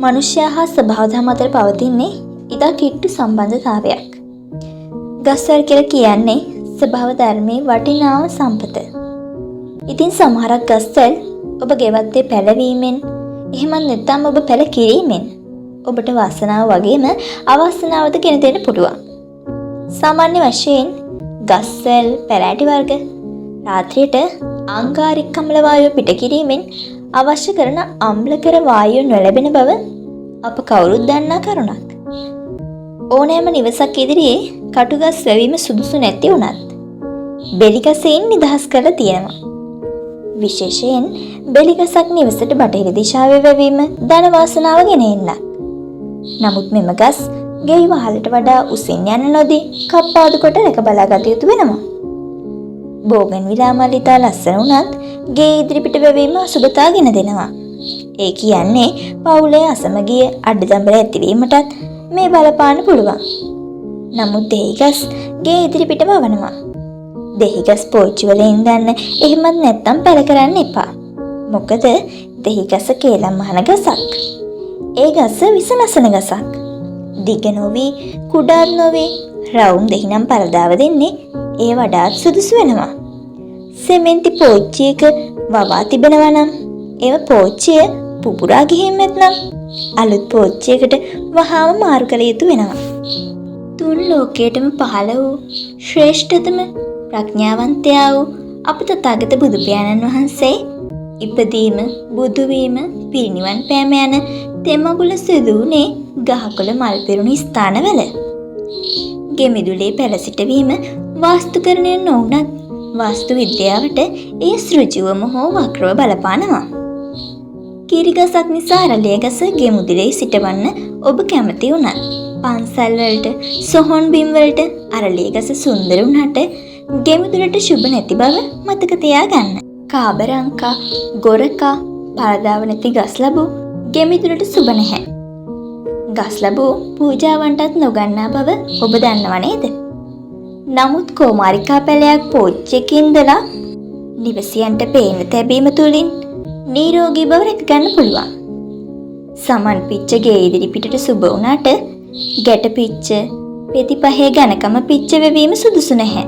මනුෂ්‍යයා හා ස්වභාව ධර්ම අතර පවතින්නේ ඉතා කිට්ටු සම්බන්ධතාවයක්. ගස්වැල් කියලා කියන්නේ ස්වභාව ධර්මයේ වටිනාම සම්පත. ඉතින් සමහරක් ගස්වැල් ඔබ ගෙවත්තේ පැලවීමෙන් එහෙමත් නැත්නම් ඔබ පැල කිරීමෙන් ඔබට වාසනාව වගේම අවාසනාවද ගෙන දෙන්න පුළුවන්. සාමාන්‍ය වශයෙන් ගස්වැල් පැලෑටි වර්ග රාත්‍රියට අංගාරික අම්ල වායුව පිට කිරීමෙන් අවශ්‍ය කරන අම්ලකර වායුව නොලැබෙන බව අප කවුරුත් දන්නා කරුණක්. ඕනෑම නිවසක් ඉදිරියේ කටුගස් වැවීම සුදුසු නැති වුණත් බෙලිගසෙන් නිදහස් කරලා තියෙනවා. විශේෂයෙන් බෙලිගසක් නිවසට බටහිර දිශාවේ වැවීම ධන වාසනාව ගෙන එන්නක්. නමුත් මෙම ගස් ගෙයි වහලට වඩා උසින් යන නොදී කප්පාදු කොට රැක බලාගත යුතු වෙනවා. බෝගන්විලා මල් ඉතා ලස්සන වුණත් ගේ ඉදිරිපිට වැවීම අසුබතා ගෙන දෙනවා. ඒ කියන්නේ පවුලේ අසමගිය අඩදම්බර ඇතිවීමටත් මේ බලපාන්න පුළුවන්. නමුත් දෙහිගස් ගේ ඉදිරිපිට වවනවා. දෙහිගස් පෝච්චි වල ඉඳන්න එහෙමත් නැත්තම් පැල කරන්න එපා. මොකද දෙහිගස කේලම් මහන ගසක්. ඒ ගස විස නසන ගසක්. දිග නොවි කුඩාත් නොවි රවුම් දෙහිනම් පරදාව දෙන්නේ ඒ වඩාත් සුදුසු වෙනවා. සෙමෙන්ති පෝච්චියක වවා තිබෙනවා නම් ඒව පෝච්චිය පුපුරා ගිහින් නැත්නම් අලුත් පෝච්චියකට වහාම මාරු කළ යුතු වෙනවා. තුන් ලෝකයටම පහළ වූ ශ්‍රේෂ්ඨතම ප්‍රඥාවන්තයා වූ අප තථාගත බුදු පියාණන් වහන්සේ ඉපදීම, බුදු වීම, පිරිනිවන් පෑම යන තෙමඟුල සිදු වුණේ ගහකොළ මල් පිරුණු ස්ථානවල. ගෙමිදුලේ පැල සිටවීම වාස්තුකරණය නොවුනත් වාස්තු විද්‍යාවට ඒ සෘජුවම හෝ වක්‍රව බලපානවා. කිරිගසක් නිසා අරලිය ගස ගෙමුදිලේ සිටවන්න ඔබ කැමති වුණත් පන්සල් වලට සොහොන් බිම් වලට අරලිය ගස සුන්දර වුණාට ගෙමුදුලට සුබ නැති බව මතක තියාගන්න. කාබරංකා, ගොරකා, පරදාව නැති ගස් ලැබු ගෙමිදුලට සුබ නැහැ. ගස් ලැබු පූජාවන්ටත් නොගන්නා බව ඔබ දන්නව නේද? නමුත් කෝමාරිකා පැලයක් පෝච්චියකින්දලා නිවසියන්ට පේන තැබීම තුළින් නිරෝගී බව රැක ගන්න පුළුවන්. සමන් පිච්ච ගේ ඉදිරි පිටට සුබ වුණාට ගැට පිච්ච, පෙති පහේ ඝනකම පිච්ච වෙවීම සුදුසු නැහැ.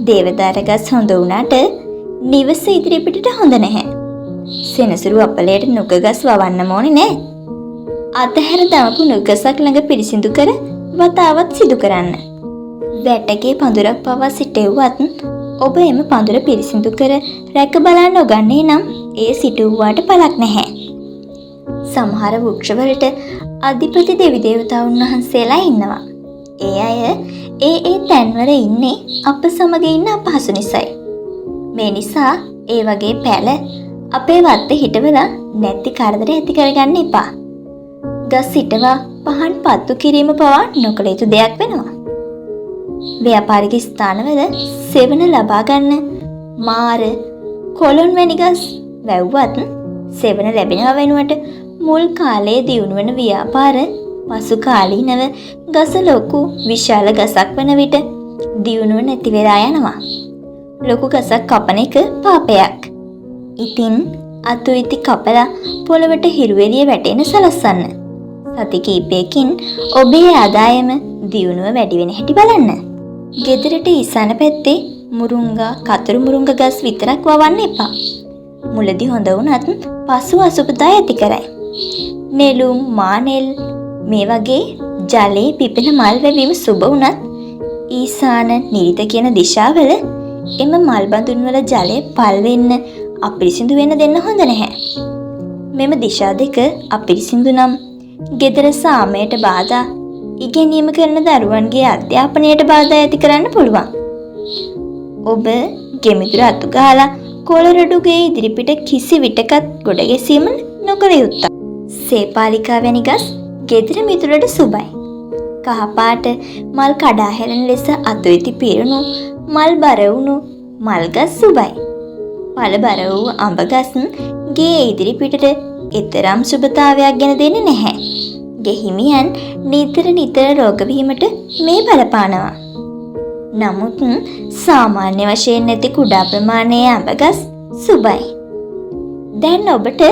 දේවදාර ගස් හොඳ වුණාට නිවස ඉදිරි පිටට හොඳ නැහැ. සෙනසුරු අපලයට නුග ගස් වවන්න ඕනේ නෑ. අතහැර දමපු නුගසක් ළඟ පිරිසිදු කර වතාවත් සිදු කරන්න. වැටගේ පඳුරක් පවා සිටෙව්වත් ඔබ එම පඳුර පිරිසිදු කර රැක බලා නොගන්නේ නම් ඒ සිටුවාට පළක් නැහැ. සමහර වෘක්ෂවලට අධිපති දෙවි දේවතාවුන් වහන්සේලා ඉන්නවා. ඒ අය ඒ තැන්වල ඉන්නේ අප සමග ඉන්න අපහසු නිසායි. මේ නිසා ඒ වගේ පැල අපේ වත්තේ හිටවලා නැති කරදර ඇති කරගන්න එපා. ගස් හිටවා පහන් පත්තු කිරීම පවා නොකළ යුතු දෙයක් වෙනවා. ව්‍යාපාරික ස්ථානවල සෙවන ලබා ගන්න මාර, කොළොන් වැනි ගස් වැව්වත් සෙවන ලැබෙනව වෙනුවට මුල් කාලයේ දියුණු වන ව්‍යාපාර පසු කාලීනව ගස ලොකු විශාල ගසක් වන විට දියුණුව නැති වෙලා යනවා. ලොකු ගසක් කපන එක පාපයක්. ඉතින් අතු ඉති කපලා පොළවට හිරුවෙලිය වැටෙන සලස්සන්න. සති කීපයකින් ඔබේ ආදායම දියුණුව වැඩි වෙන හැටි බලන්න. ගෙදරට ඊසාන පැත්තේ මුරුංගා, කතරු මුරුංගා ගස් විතරක් වවන්න එපා. මුලදී හොඳ වුණත් පසු අසුබතා ඇති කරයි. නෙළුම්, මානෙල් මේ වගේ ජලයේ පිපෙන මල් වැවීම සුබ වුණත් ඊසාන, නිරිත කියන දිශාවල එම මල් බඳුන් වල ජලය පල් වෙන්න, අපිරිසිදු වෙන්න දෙන්න හොඳ නැහැ. මෙම දිශා දෙක අපිරිසිදු නම් ගෙදර සාමයට බාධා, ඉගෙනීම කරන දරුවන්ගේ අධ්‍යාපනයට බාධා ඇති කරන්න පුළුවන්. ඔබ ගෙමිදුර අතු ගහලා කොළරොඩුගේ ඉදිරිපිට කිසි විටකත් ගොඩ ගැසීම නොකළ යුතුය. සේපාලිකා වැනි ගස් ගෙදර මිදුලට සුබයි. කහපාට මල් කඩා හැරෙන ලෙස අතු ඉති පිරුණු, මල් බර වුණු මල් ගස් සුබයි. පළ බර වූ අඹ ගස් ගේ ඉදිරිපිටට එතරම් සුබතාවයක් ගෙන දෙන්නේ නැහැ. ගෙහිමියන් නිතර රෝග වීමට මේ බලපානවා. නමුත් සාමාන්‍ය වශයෙන් නැති කුඩා ප්‍රමාණයේ අඹ ගස් සුබයි. දැන් ඔබට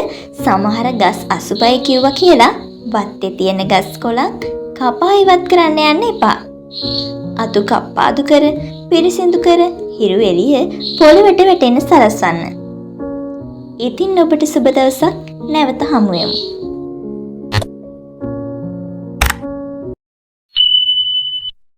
සමහර ගස් අසුබයි කිව්වා කියලා වත්තේ තියෙන ගස් කොළන් කපා ඉවත් කරන්න යන්න එපා. අතු කප්පාදු කර, පිරිසිදු කර, හිරු එළිය පොළවට වැටෙන්න සලස්වන්න. ඉතින් ඔබට සුබ දවසක්. නැවත හමු වෙමු.